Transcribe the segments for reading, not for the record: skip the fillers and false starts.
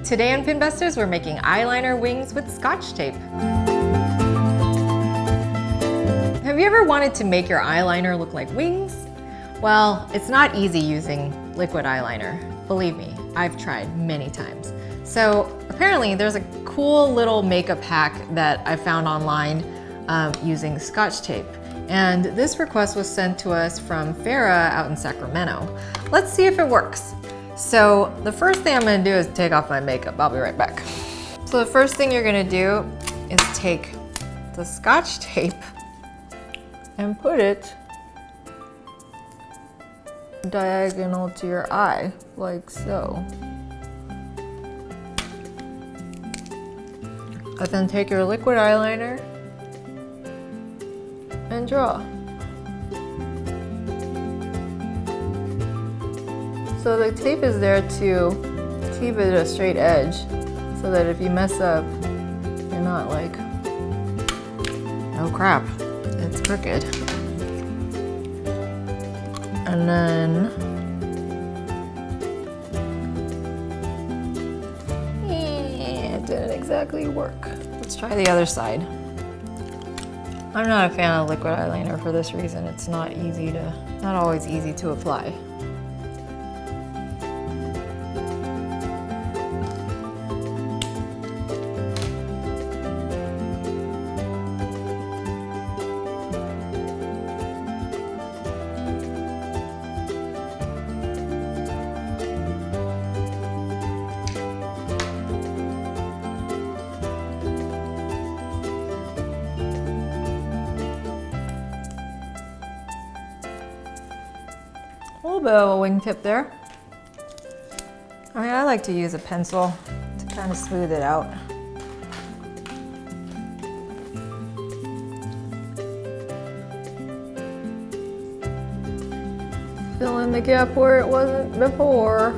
Today on Pinbusters, we're making eyeliner wings with Scotch tape. Have you ever wanted to make your eyeliner look like wings? Well, it's not easy using liquid eyeliner. Believe me, I've tried many times. So apparently there's a cool little makeup hack that I found online using Scotch tape. And this request was sent to us from Farah out in Sacramento. Let's see if it works. So the first thing I'm gonna do is take off my makeup. I'll be right back. So the first thing you're gonna do is take the Scotch tape and put it diagonal to your eye, like so. And then take your liquid eyeliner and draw. So the tape is there to keep it a straight edge so that if you mess up, you're not like, oh crap, it's crooked. And then, it didn't exactly work. Let's try the other side. I'm not a fan of liquid eyeliner for this reason. It's not always easy to apply. A little bit of a wingtip there. I mean, I like to use a pencil to kind of smooth it out. Fill in the gap where it wasn't before.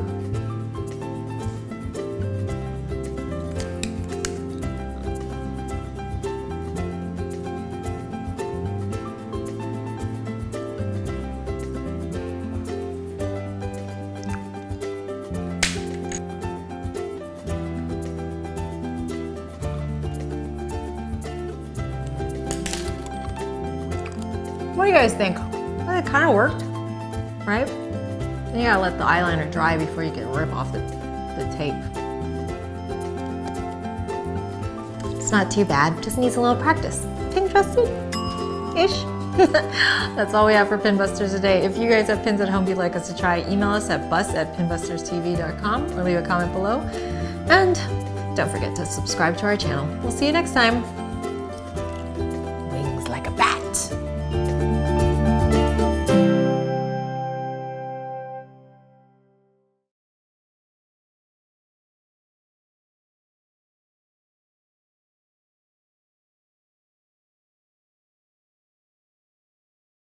What do you guys think? Well, it kind of worked, right? Then you gotta let the eyeliner dry before you can rip off the tape. It's not too bad, just needs a little practice. Interested-ish? That's all we have for Pinbusters today. If you guys have pins at home you'd like us to try, email us at bus@pinbusterstv.com or leave a comment below. And don't forget to subscribe to our channel. We'll see you next time.